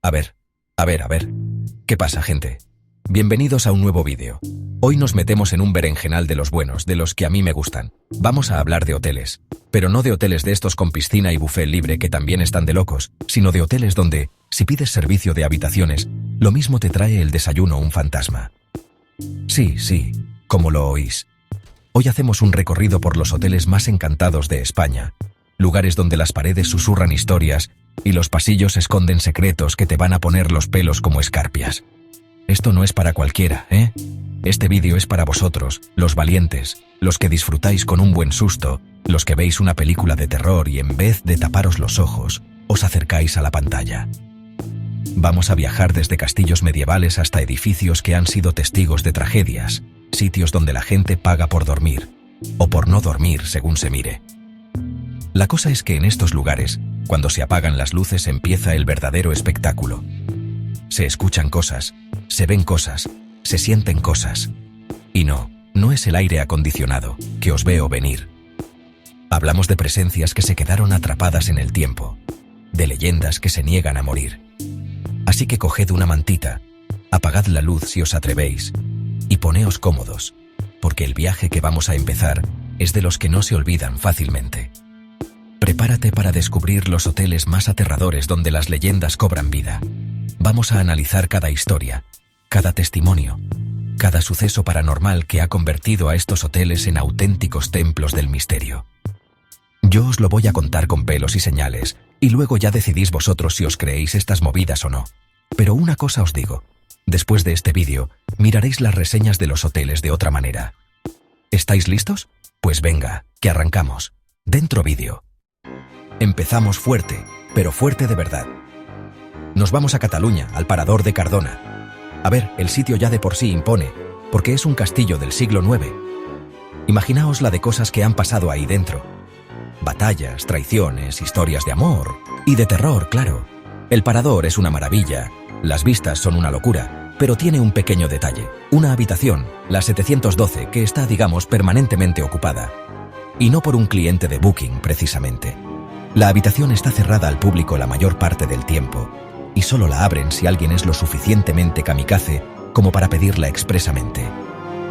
A ver. ¿Qué pasa, gente? Bienvenidos a un nuevo vídeo. Hoy nos metemos en un berenjenal de los buenos, de los que a mí me gustan. Vamos a hablar de hoteles. Pero no de hoteles de estos con piscina y buffet libre que también están de locos, sino de hoteles donde, si pides servicio de habitaciones, lo mismo te trae el desayuno un fantasma. Sí, como lo oís. Hoy hacemos un recorrido por los hoteles más encantados de España. Lugares donde las paredes susurran historias y los pasillos esconden secretos que te van a poner los pelos como escarpias. Esto no es para cualquiera, ¿eh? Este vídeo es para vosotros, los valientes, los que disfrutáis con un buen susto, los que veis una película de terror y en vez de taparos los ojos, os acercáis a la pantalla. Vamos a viajar desde castillos medievales hasta edificios que han sido testigos de tragedias, sitios donde la gente paga por dormir, o por no dormir según se mire. La cosa es que en estos lugares, cuando se apagan las luces empieza el verdadero espectáculo. Se escuchan cosas, se ven cosas, se sienten cosas. Y no es el aire acondicionado, que os veo venir. Hablamos de presencias que se quedaron atrapadas en el tiempo, de leyendas que se niegan a morir. Así que coged una mantita, apagad la luz si os atrevéis, y poneos cómodos, porque el viaje que vamos a empezar es de los que no se olvidan fácilmente. Prepárate para descubrir los hoteles más aterradores donde las leyendas cobran vida. Vamos a analizar cada historia, cada testimonio, cada suceso paranormal que ha convertido a estos hoteles en auténticos templos del misterio. Yo os lo voy a contar con pelos y señales, y luego ya decidís vosotros si os creéis estas movidas o no. Pero una cosa os digo, después de este vídeo, miraréis las reseñas de los hoteles de otra manera. ¿Estáis listos? Pues venga, que arrancamos. Dentro vídeo. Empezamos fuerte, pero fuerte de verdad. Nos vamos a Cataluña, al Parador de Cardona. A ver, el sitio ya de por sí impone, porque es un castillo del siglo IX. Imaginaos la de cosas que han pasado ahí dentro. Batallas, traiciones, historias de amor y de terror, claro. El Parador es una maravilla, las vistas son una locura, pero tiene un pequeño detalle. Una habitación, la 712, que está, digamos, permanentemente ocupada. Y no por un cliente de Booking, precisamente. La habitación está cerrada al público la mayor parte del tiempo, y solo la abren si alguien es lo suficientemente kamikaze como para pedirla expresamente.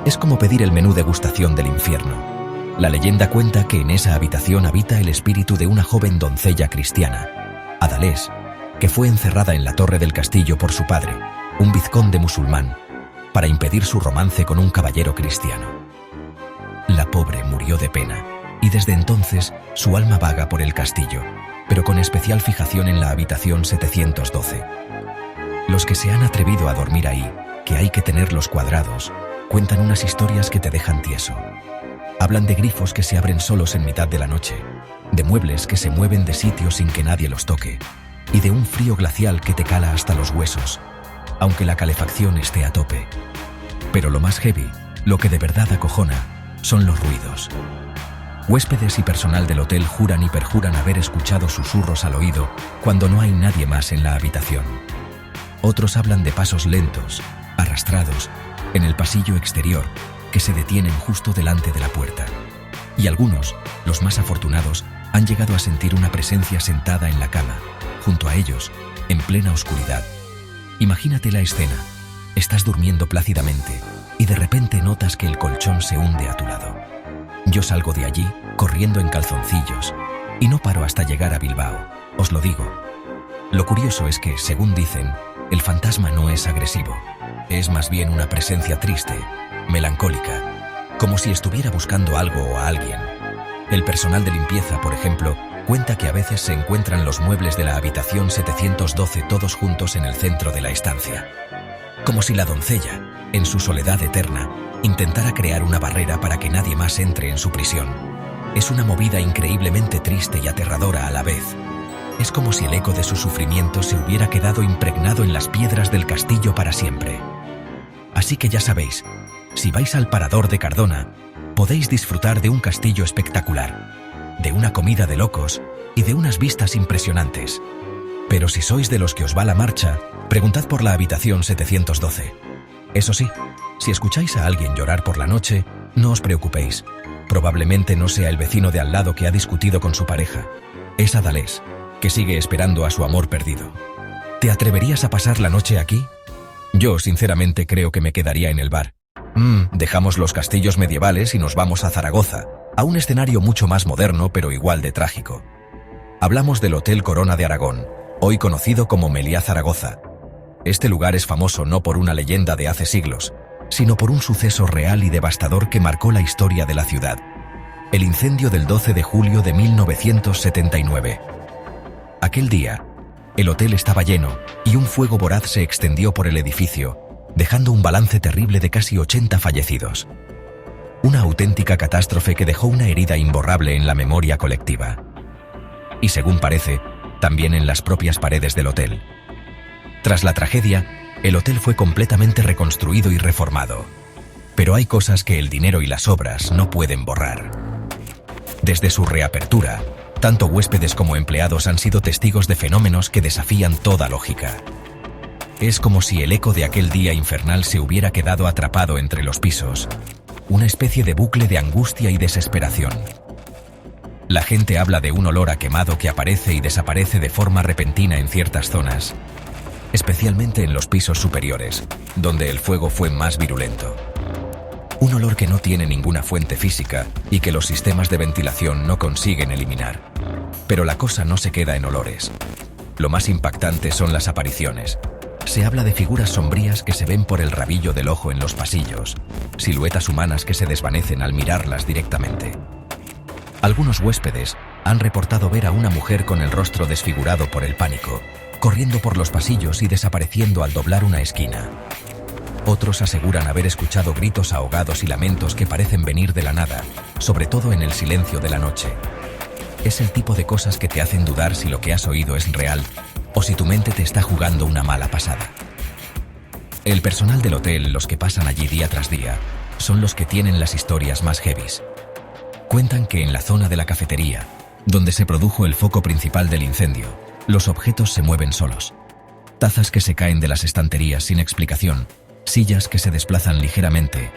Es como pedir el menú degustación del infierno. La leyenda cuenta que en esa habitación habita el espíritu de una joven doncella cristiana, Adalés, que fue encerrada en la torre del castillo por su padre, un vizconde musulmán, para impedir su romance con un caballero cristiano. La pobre murió de pena, y desde entonces su alma vaga por el castillo, pero con especial fijación en la habitación 712. Los que se han atrevido a dormir ahí, que hay que tenerlos cuadrados, cuentan unas historias que te dejan tieso. Hablan de grifos que se abren solos en mitad de la noche, de muebles que se mueven de sitio sin que nadie los toque, y de un frío glacial que te cala hasta los huesos, aunque la calefacción esté a tope. Pero lo más heavy, lo que de verdad acojona, son los ruidos. Huéspedes y personal del hotel juran y perjuran haber escuchado susurros al oído cuando no hay nadie más en la habitación. Otros hablan de pasos lentos, arrastrados, en el pasillo exterior, que se detienen justo delante de la puerta. Y algunos, los más afortunados, han llegado a sentir una presencia sentada en la cama, junto a ellos, en plena oscuridad. Imagínate la escena. Estás durmiendo plácidamente y de repente notas que el colchón se hunde a tu lado. Yo salgo de allí, corriendo en calzoncillos, y no paro hasta llegar a Bilbao, os lo digo. Lo curioso es que, según dicen, el fantasma no es agresivo. Es más bien una presencia triste, melancólica, como si estuviera buscando algo o a alguien. El personal de limpieza, por ejemplo, cuenta que a veces se encuentran los muebles de la habitación 712 todos juntos en el centro de la estancia. Como si la doncella, en su soledad eterna, intentara crear una barrera para que nadie más entre en su prisión. Es una movida increíblemente triste y aterradora a la vez. Es como si el eco de su sufrimiento se hubiera quedado impregnado en las piedras del castillo para siempre. Así que ya sabéis, si vais al Parador de Cardona, podéis disfrutar de un castillo espectacular, de una comida de locos y de unas vistas impresionantes. Pero si sois de los que os va la marcha, preguntad por la habitación 712. Eso sí, si escucháis a alguien llorar por la noche, no os preocupéis. Probablemente no sea el vecino de al lado que ha discutido con su pareja. Es Adalés, que sigue esperando a su amor perdido. ¿Te atreverías a pasar la noche aquí? Yo, sinceramente, creo que me quedaría en el bar. Dejamos los castillos medievales y nos vamos a Zaragoza, a un escenario mucho más moderno pero igual de trágico. Hablamos del Hotel Corona de Aragón, hoy conocido como Meliá Zaragoza. Este lugar es famoso no por una leyenda de hace siglos, sino por un suceso real y devastador que marcó la historia de la ciudad. El incendio del 12 de julio de 1979. Aquel día, el hotel estaba lleno y un fuego voraz se extendió por el edificio, dejando un balance terrible de casi 80 fallecidos. Una auténtica catástrofe que dejó una herida imborrable en la memoria colectiva. Y según parece, también en las propias paredes del hotel. Tras la tragedia, el hotel fue completamente reconstruido y reformado. Pero hay cosas que el dinero y las obras no pueden borrar. Desde su reapertura, tanto huéspedes como empleados han sido testigos de fenómenos que desafían toda lógica. Es como si el eco de aquel día infernal se hubiera quedado atrapado entre los pisos, una especie de bucle de angustia y desesperación. La gente habla de un olor a quemado que aparece y desaparece de forma repentina en ciertas zonas, especialmente en los pisos superiores, donde el fuego fue más virulento. Un olor que no tiene ninguna fuente física y que los sistemas de ventilación no consiguen eliminar. Pero la cosa no se queda en olores. Lo más impactante son las apariciones. Se habla de figuras sombrías que se ven por el rabillo del ojo en los pasillos, siluetas humanas que se desvanecen al mirarlas directamente. Algunos huéspedes han reportado ver a una mujer con el rostro desfigurado por el pánico, corriendo por los pasillos y desapareciendo al doblar una esquina. Otros aseguran haber escuchado gritos ahogados y lamentos que parecen venir de la nada, sobre todo en el silencio de la noche. Es el tipo de cosas que te hacen dudar si lo que has oído es real o si tu mente te está jugando una mala pasada. El personal del hotel, los que pasan allí día tras día, son los que tienen las historias más heavies. Cuentan que en la zona de la cafetería, donde se produjo el foco principal del incendio, los objetos se mueven solos. Tazas que se caen de las estanterías sin explicación, sillas que se desplazan ligeramente,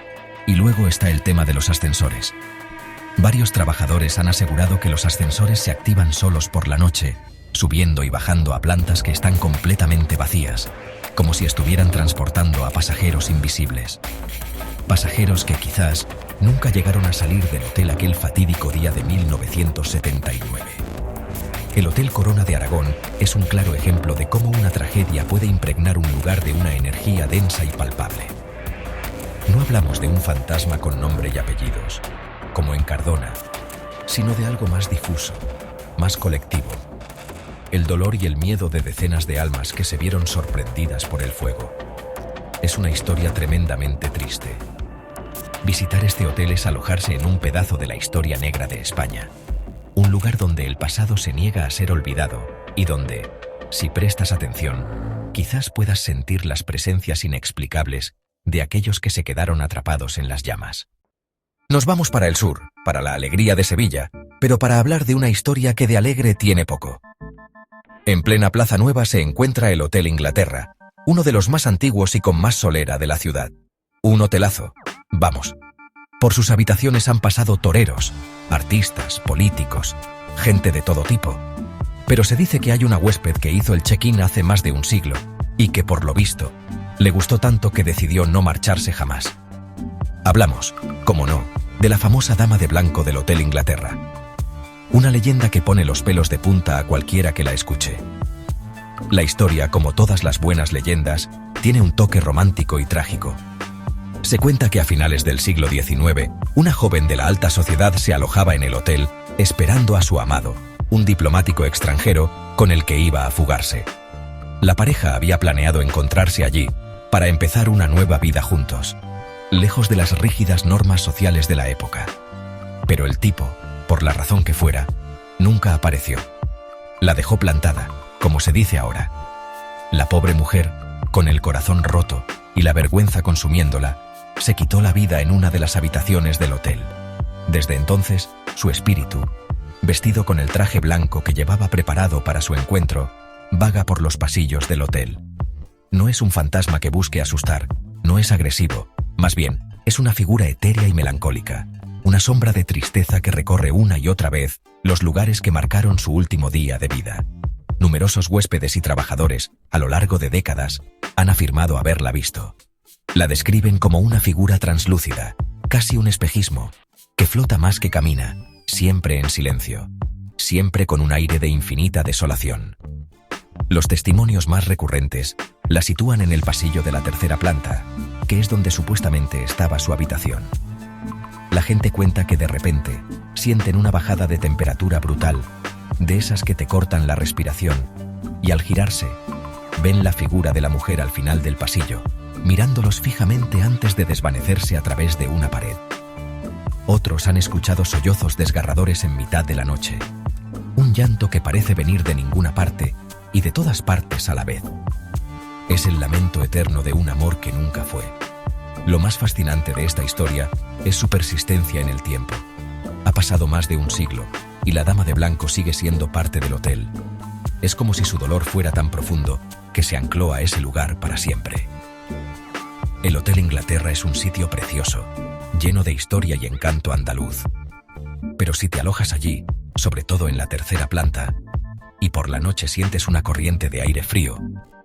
y luego está el tema de los ascensores. Varios trabajadores han asegurado que los ascensores se activan solos por la noche, subiendo y bajando a plantas que están completamente vacías, como si estuvieran transportando a pasajeros invisibles. Pasajeros que quizás nunca llegaron a salir del hotel aquel fatídico día de 1979. El Hotel Corona de Aragón es un claro ejemplo de cómo una tragedia puede impregnar un lugar de una energía densa y palpable. No hablamos de un fantasma con nombre y apellidos, como en Cardona, sino de algo más difuso, más colectivo. El dolor y el miedo de decenas de almas que se vieron sorprendidas por el fuego. Es una historia tremendamente triste. Visitar este hotel es alojarse en un pedazo de la historia negra de España. Un lugar donde el pasado se niega a ser olvidado y donde, si prestas atención, quizás puedas sentir las presencias inexplicables de aquellos que se quedaron atrapados en las llamas. Nos vamos para el sur, para la alegría de Sevilla, pero para hablar de una historia que de alegre tiene poco. En plena Plaza Nueva se encuentra el Hotel Inglaterra, uno de los más antiguos y con más solera de la ciudad. Un hotelazo, vamos. Por sus habitaciones han pasado toreros, artistas, políticos, gente de todo tipo. Pero se dice que hay una huésped que hizo el check-in hace más de un siglo y que, por lo visto, le gustó tanto que decidió no marcharse jamás. Hablamos, como no, de la famosa Dama de Blanco del Hotel Inglaterra. Una leyenda que pone los pelos de punta a cualquiera que la escuche. La historia, como todas las buenas leyendas, tiene un toque romántico y trágico. Se cuenta que a finales del siglo XIX, una joven de la alta sociedad se alojaba en el hotel esperando a su amado, un diplomático extranjero con el que iba a fugarse. La pareja había planeado encontrarse allí para empezar una nueva vida juntos, lejos de las rígidas normas sociales de la época. Pero el tipo, por la razón que fuera, nunca apareció. La dejó plantada, como se dice ahora. La pobre mujer, con el corazón roto y la vergüenza consumiéndola, se quitó la vida en una de las habitaciones del hotel. Desde entonces, su espíritu, vestido con el traje blanco que llevaba preparado para su encuentro, vaga por los pasillos del hotel. No es un fantasma que busque asustar, no es agresivo, más bien, es una figura etérea y melancólica, una sombra de tristeza que recorre una y otra vez los lugares que marcaron su último día de vida. Numerosos huéspedes y trabajadores, a lo largo de décadas, han afirmado haberla visto. La describen como una figura translúcida, casi un espejismo, que flota más que camina, siempre en silencio, siempre con un aire de infinita desolación. Los testimonios más recurrentes la sitúan en el pasillo de la tercera planta, que es donde supuestamente estaba su habitación. La gente cuenta que de repente sienten una bajada de temperatura brutal, de esas que te cortan la respiración, y al girarse, ven la figura de la mujer al final del pasillo, mirándolos fijamente antes de desvanecerse a través de una pared. Otros han escuchado sollozos desgarradores en mitad de la noche, un llanto que parece venir de ninguna parte y de todas partes a la vez. Es el lamento eterno de un amor que nunca fue. Lo más fascinante de esta historia es su persistencia en el tiempo. Ha pasado más de un siglo y la dama de blanco sigue siendo parte del hotel. Es como si su dolor fuera tan profundo que se ancló a ese lugar para siempre. El Hotel Inglaterra es un sitio precioso, lleno de historia y encanto andaluz. Pero si te alojas allí, sobre todo en la tercera planta, y por la noche sientes una corriente de aire frío,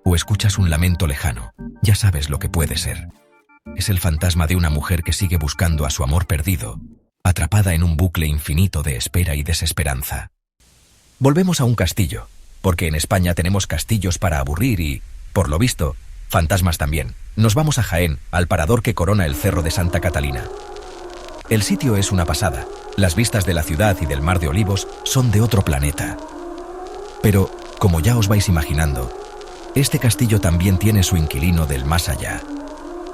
o escuchas un lamento lejano, ya sabes lo que puede ser. Es el fantasma de una mujer que sigue buscando a su amor perdido, atrapada en un bucle infinito de espera y desesperanza. Volvemos a un castillo, porque en España tenemos castillos para aburrir y, por lo visto, fantasmas también. Nos vamos a Jaén, al parador que corona el Cerro de Santa Catalina. El sitio es una pasada. Las vistas de la ciudad y del Mar de Olivos son de otro planeta. Pero, como ya os vais imaginando, este castillo también tiene su inquilino del más allá.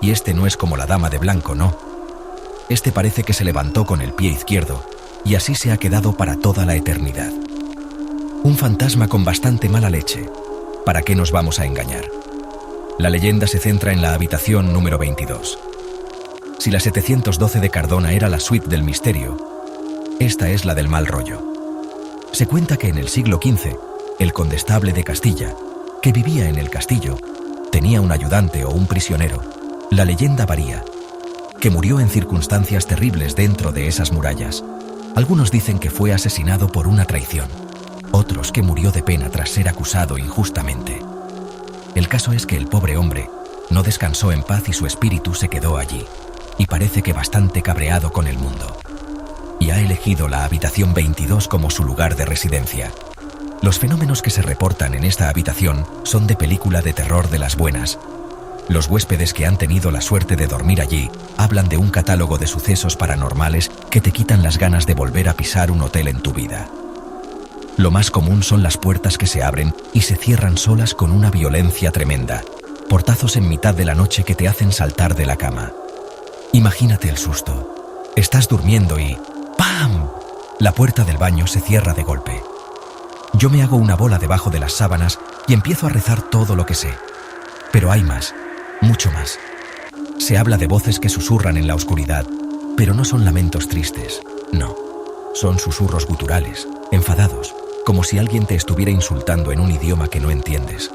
Y este no es como la dama de blanco, no. Este parece que se levantó con el pie izquierdo, y así se ha quedado para toda la eternidad. Un fantasma con bastante mala leche. ¿Para qué nos vamos a engañar? La leyenda se centra en la habitación número 22. Si la 712 de Cardona era la suite del misterio, esta es la del mal rollo. Se cuenta que en el siglo XV, el condestable de Castilla, que vivía en el castillo, tenía un ayudante o un prisionero, la leyenda varía, que murió en circunstancias terribles dentro de esas murallas. Algunos dicen que fue asesinado por una traición, otros que murió de pena tras ser acusado injustamente. El caso es que el pobre hombre no descansó en paz y su espíritu se quedó allí, y parece que bastante cabreado con el mundo. Y ha elegido la habitación 22 como su lugar de residencia. Los fenómenos que se reportan en esta habitación son de película de terror de las buenas. Los huéspedes que han tenido la suerte de dormir allí hablan de un catálogo de sucesos paranormales que te quitan las ganas de volver a pisar un hotel en tu vida. Lo más común son las puertas que se abren y se cierran solas con una violencia tremenda, portazos en mitad de la noche que te hacen saltar de la cama. Imagínate el susto. Estás durmiendo y ¡pam! La puerta del baño se cierra de golpe. Yo me hago una bola debajo de las sábanas y empiezo a rezar todo lo que sé. Pero hay más, mucho más. Se habla de voces que susurran en la oscuridad, pero no son lamentos tristes, no. Son susurros guturales, enfadados, como si alguien te estuviera insultando en un idioma que no entiendes.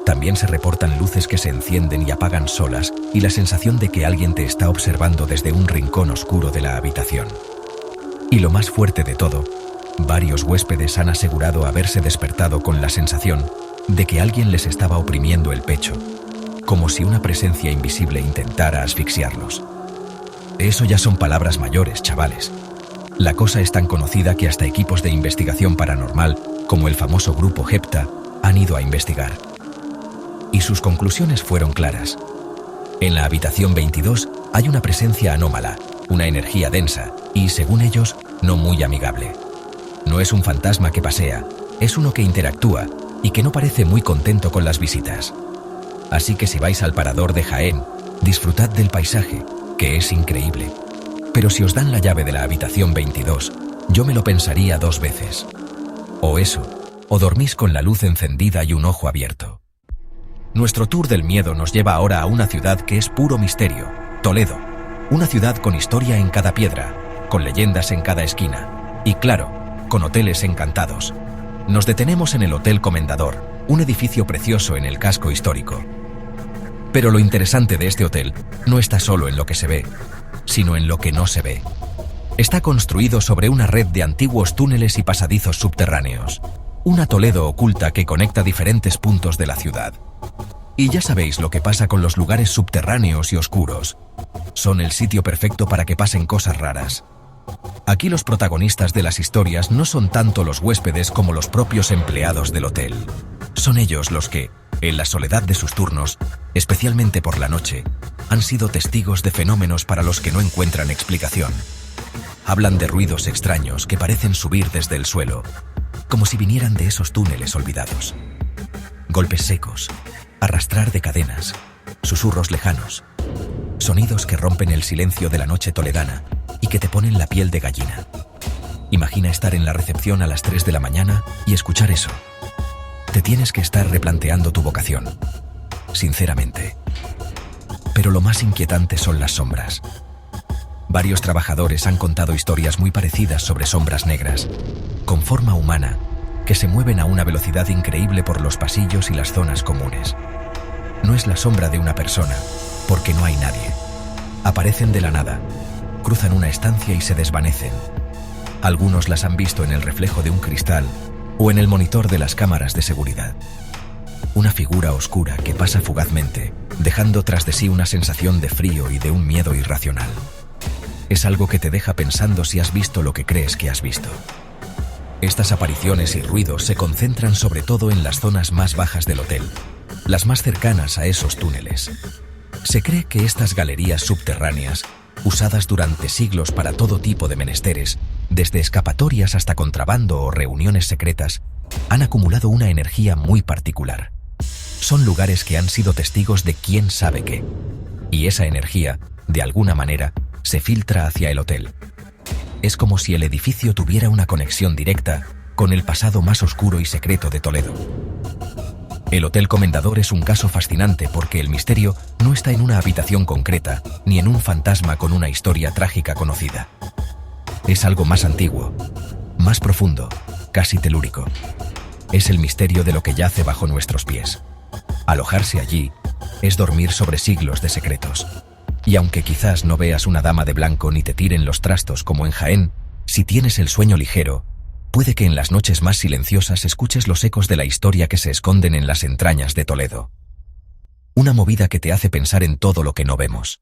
También se reportan luces que se encienden y apagan solas y la sensación de que alguien te está observando desde un rincón oscuro de la habitación. Y lo más fuerte de todo, varios huéspedes han asegurado haberse despertado con la sensación de que alguien les estaba oprimiendo el pecho, como si una presencia invisible intentara asfixiarlos. Eso ya son palabras mayores, chavales. La cosa es tan conocida que hasta equipos de investigación paranormal, como el famoso grupo Hepta, han ido a investigar. Y sus conclusiones fueron claras. En la habitación 22 hay una presencia anómala, una energía densa y, según ellos, no muy amigable. No es un fantasma que pasea, es uno que interactúa y que no parece muy contento con las visitas. Así que si vais al parador de Jaén, disfrutad del paisaje, que es increíble. Pero si os dan la llave de la habitación 22, yo me lo pensaría 2 veces. O eso, o dormís con la luz encendida y un ojo abierto. Nuestro tour del miedo nos lleva ahora a una ciudad que es puro misterio, Toledo. Una ciudad con historia en cada piedra, con leyendas en cada esquina y, claro, con hoteles encantados. Nos detenemos en el Hotel Comendador, un edificio precioso en el casco histórico. Pero lo interesante de este hotel no está solo en lo que se ve, sino en lo que no se ve. Está construido sobre una red de antiguos túneles y pasadizos subterráneos. Una Toledo oculta que conecta diferentes puntos de la ciudad. Y ya sabéis lo que pasa con los lugares subterráneos y oscuros. Son el sitio perfecto para que pasen cosas raras. Aquí los protagonistas de las historias no son tanto los huéspedes como los propios empleados del hotel. Son ellos los que, en la soledad de sus turnos, especialmente por la noche, han sido testigos de fenómenos para los que no encuentran explicación. Hablan de ruidos extraños que parecen subir desde el suelo, como si vinieran de esos túneles olvidados. Golpes secos, arrastrar de cadenas, susurros lejanos, sonidos que rompen el silencio de la noche toledana y que te ponen la piel de gallina. Imagina estar en la recepción a las 3 de la mañana y escuchar eso. Te tienes que estar replanteando tu vocación, sinceramente. Pero lo más inquietante son las sombras. Varios trabajadores han contado historias muy parecidas sobre sombras negras, con forma humana, que se mueven a una velocidad increíble por los pasillos y las zonas comunes. No es la sombra de una persona, porque no hay nadie. Aparecen de la nada, cruzan una estancia y se desvanecen. Algunos las han visto en el reflejo de un cristal o en el monitor de las cámaras de seguridad. Una figura oscura que pasa fugazmente, dejando tras de sí una sensación de frío y de un miedo irracional. Es algo que te deja pensando si has visto lo que crees que has visto. Estas apariciones y ruidos se concentran sobre todo en las zonas más bajas del hotel, las más cercanas a esos túneles. Se cree que estas galerías subterráneas, usadas durante siglos para todo tipo de menesteres, desde escapatorias hasta contrabando o reuniones secretas, han acumulado una energía muy particular. Son lugares que han sido testigos de quién sabe qué. Y esa energía, de alguna manera, se filtra hacia el hotel. Es como si el edificio tuviera una conexión directa con el pasado más oscuro y secreto de Toledo. El Hotel Comendador es un caso fascinante porque el misterio no está en una habitación concreta, ni en un fantasma con una historia trágica conocida. Es algo más antiguo, más profundo, casi telúrico. Es el misterio de lo que yace bajo nuestros pies. Alojarse allí es dormir sobre siglos de secretos. Y aunque quizás no veas una dama de blanco ni te tiren los trastos como en Jaén, si tienes el sueño ligero, puede que en las noches más silenciosas escuches los ecos de la historia que se esconden en las entrañas de Toledo. Una movida que te hace pensar en todo lo que no vemos.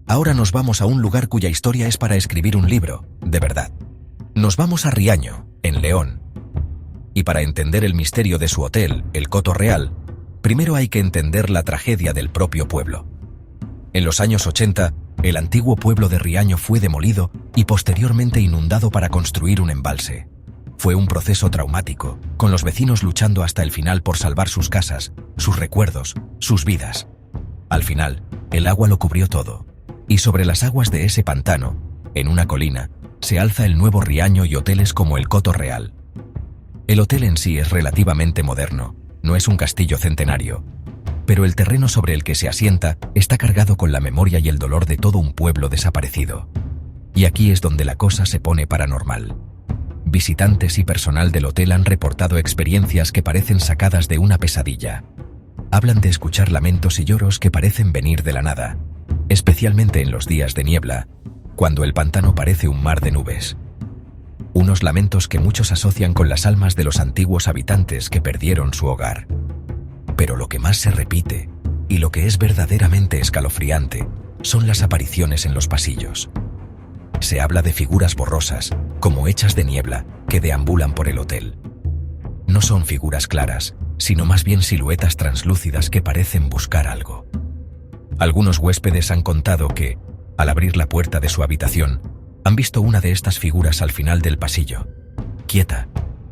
Ahora nos vamos a un lugar cuya historia es para escribir un libro, de verdad. Nos vamos a Riaño, en León. Y para entender el misterio de su hotel, el Coto Real, primero hay que entender la tragedia del propio pueblo. En los años 80, el antiguo pueblo de Riaño fue demolido y posteriormente inundado para construir un embalse. Fue un proceso traumático, con los vecinos luchando hasta el final por salvar sus casas, sus recuerdos, sus vidas. Al final, el agua lo cubrió todo, y sobre las aguas de ese pantano, en una colina, se alza el nuevo Riaño y hoteles como el Coto Real. El hotel en sí es relativamente moderno, no es un castillo centenario, pero el terreno sobre el que se asienta está cargado con la memoria y el dolor de todo un pueblo desaparecido. Y aquí es donde la cosa se pone paranormal. Visitantes y personal del hotel han reportado experiencias que parecen sacadas de una pesadilla. Hablan de escuchar lamentos y lloros que parecen venir de la nada, especialmente en los días de niebla, cuando el pantano parece un mar de nubes. Unos lamentos que muchos asocian con las almas de los antiguos habitantes que perdieron su hogar. Pero lo que más se repite, y lo que es verdaderamente escalofriante, son las apariciones en los pasillos. Se habla de figuras borrosas, como hechas de niebla, que deambulan por el hotel. No son figuras claras, sino más bien siluetas translúcidas que parecen buscar algo. Algunos huéspedes han contado que, al abrir la puerta de su habitación, han visto una de estas figuras al final del pasillo, quieta,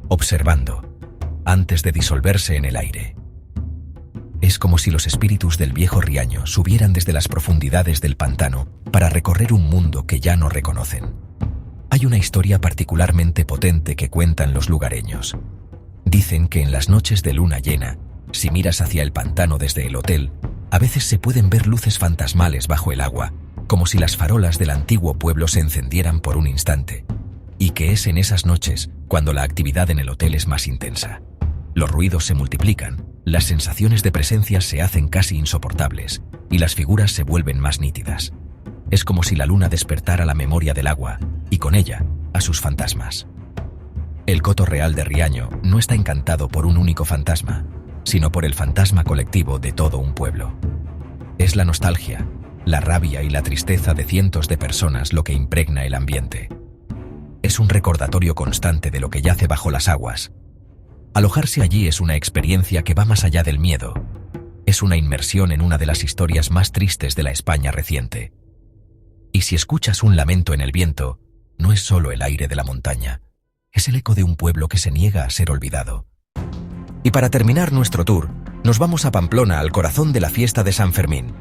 observando, antes de disolverse en el aire. Es como si los espíritus del viejo Riaño subieran desde las profundidades del pantano para recorrer un mundo que ya no reconocen. Hay una historia particularmente potente que cuentan los lugareños. Dicen que en las noches de luna llena, si miras hacia el pantano desde el hotel, a veces se pueden ver luces fantasmales bajo el agua, como si las farolas del antiguo pueblo se encendieran por un instante, y que es en esas noches cuando la actividad en el hotel es más intensa. Los ruidos se multiplican, las sensaciones de presencia se hacen casi insoportables, y las figuras se vuelven más nítidas. Es como si la luna despertara la memoria del agua, y con ella, a sus fantasmas. El Coto Real de Riaño no está encantado por un único fantasma, sino por el fantasma colectivo de todo un pueblo. Es la nostalgia, la rabia y la tristeza de cientos de personas lo que impregna el ambiente. Es un recordatorio constante de lo que yace bajo las aguas. Alojarse allí es una experiencia que va más allá del miedo. Es una inmersión en una de las historias más tristes de la España reciente. Y si escuchas un lamento en el viento, no es solo el aire de la montaña, es el eco de un pueblo que se niega a ser olvidado. Y para terminar nuestro tour, nos vamos a Pamplona, al corazón de la fiesta de San Fermín.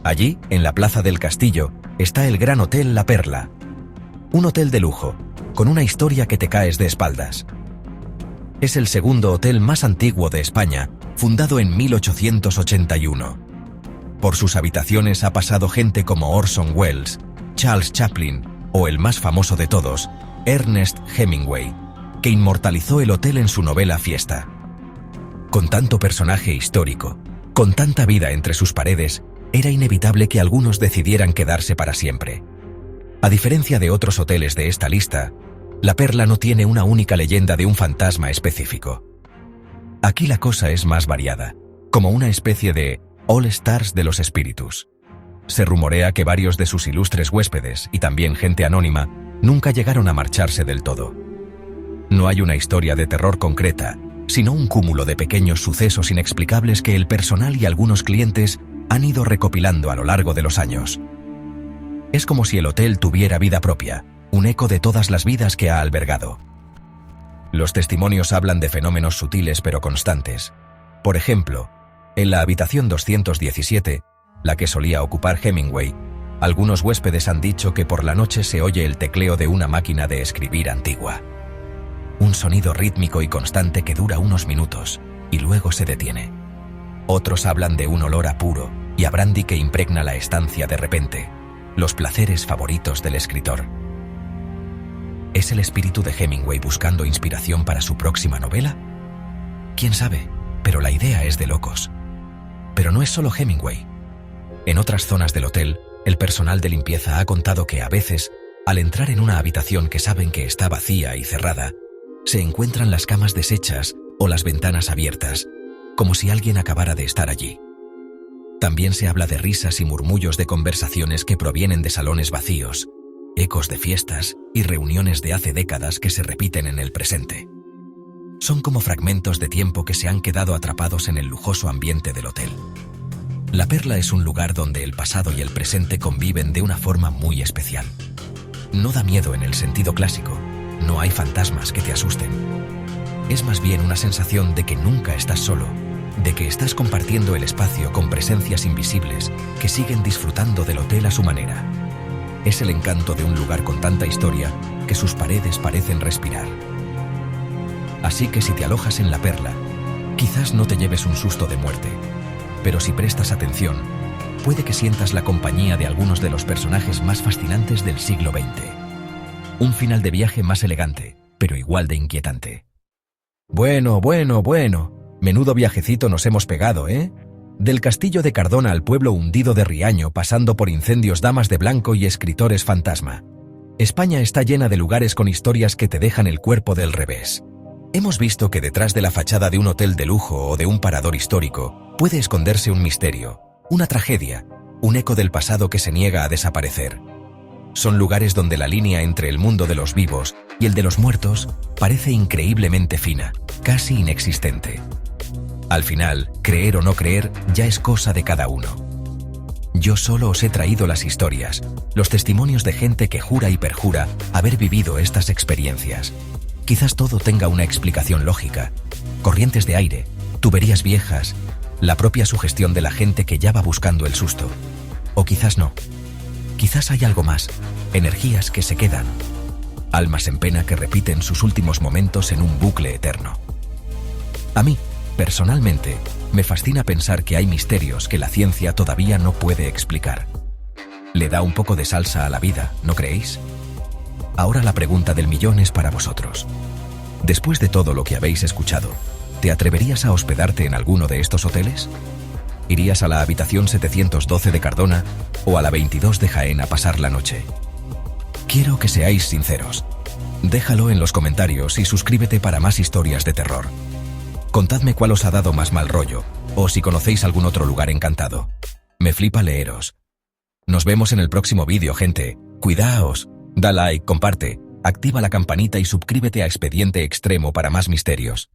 Allí, en la plaza del Castillo, está el Gran Hotel La Perla. Un hotel de lujo, con una historia que te caes de espaldas. Es el segundo hotel más antiguo de España, fundado en 1881. Por sus habitaciones ha pasado gente como Orson Welles, Charles Chaplin o el más famoso de todos, Ernest Hemingway, que inmortalizó el hotel en su novela Fiesta. Con tanto personaje histórico, con tanta vida entre sus paredes, era inevitable que algunos decidieran quedarse para siempre. A diferencia de otros hoteles de esta lista, La Perla no tiene una única leyenda de un fantasma específico. Aquí la cosa es más variada, como una especie de All Stars de los espíritus. Se rumorea que varios de sus ilustres huéspedes, y también gente anónima, nunca llegaron a marcharse del todo. No hay una historia de terror concreta, sino un cúmulo de pequeños sucesos inexplicables que el personal y algunos clientes han ido recopilando a lo largo de los años. Es como si el hotel tuviera vida propia, un eco de todas las vidas que ha albergado. Los testimonios hablan de fenómenos sutiles pero constantes. Por ejemplo, en la habitación 217, la que solía ocupar Hemingway, algunos huéspedes han dicho que por la noche se oye el tecleo de una máquina de escribir antigua. Un sonido rítmico y constante que dura unos minutos, y luego se detiene. Otros hablan de un olor a puro y a brandy que impregna la estancia de repente, los placeres favoritos del escritor. ¿Es el espíritu de Hemingway buscando inspiración para su próxima novela? ¿Quién sabe? Pero la idea es de locos. Pero no es solo Hemingway. En otras zonas del hotel, el personal de limpieza ha contado que a veces, al entrar en una habitación que saben que está vacía y cerrada, se encuentran las camas deshechas o las ventanas abiertas, como si alguien acabara de estar allí. También se habla de risas y murmullos de conversaciones que provienen de salones vacíos, ecos de fiestas y reuniones de hace décadas que se repiten en el presente. Son como fragmentos de tiempo que se han quedado atrapados en el lujoso ambiente del hotel. La Perla es un lugar donde el pasado y el presente conviven de una forma muy especial. No da miedo en el sentido clásico, no hay fantasmas que te asusten. Es más bien una sensación de que nunca estás solo, de que estás compartiendo el espacio con presencias invisibles que siguen disfrutando del hotel a su manera. Es el encanto de un lugar con tanta historia que sus paredes parecen respirar. Así que si te alojas en La Perla, quizás no te lleves un susto de muerte, pero si prestas atención, puede que sientas la compañía de algunos de los personajes más fascinantes del siglo XX. Un final de viaje más elegante, pero igual de inquietante. Bueno, menudo viajecito nos hemos pegado, ¿eh? Del castillo de Cardona al pueblo hundido de Riaño, pasando por incendios, damas de blanco y escritores fantasma. España está llena de lugares con historias que te dejan el cuerpo del revés. Hemos visto que detrás de la fachada de un hotel de lujo o de un parador histórico puede esconderse un misterio, una tragedia, un eco del pasado que se niega a desaparecer. Son lugares donde la línea entre el mundo de los vivos y el de los muertos parece increíblemente fina, casi inexistente. Al final, creer o no creer ya es cosa de cada uno. Yo solo os he traído las historias, los testimonios de gente que jura y perjura haber vivido estas experiencias. Quizás todo tenga una explicación lógica. Corrientes de aire, tuberías viejas, la propia sugestión de la gente que ya va buscando el susto. O quizás no. Quizás hay algo más, energías que se quedan, almas en pena que repiten sus últimos momentos en un bucle eterno. A mí, personalmente, me fascina pensar que hay misterios que la ciencia todavía no puede explicar. Le da un poco de salsa a la vida, ¿no creéis? Ahora la pregunta del millón es para vosotros. Después de todo lo que habéis escuchado, ¿te atreverías a hospedarte en alguno de estos hoteles? ¿Irías a la habitación 712 de Cardona o a la 22 de Jaén a pasar la noche? Quiero que seáis sinceros. Déjalo en los comentarios y suscríbete para más historias de terror. Contadme cuál os ha dado más mal rollo, o si conocéis algún otro lugar encantado. Me flipa leeros. Nos vemos en el próximo vídeo, gente. Cuidaos. Da like, comparte, activa la campanita y suscríbete a Expediente Extremo para más misterios.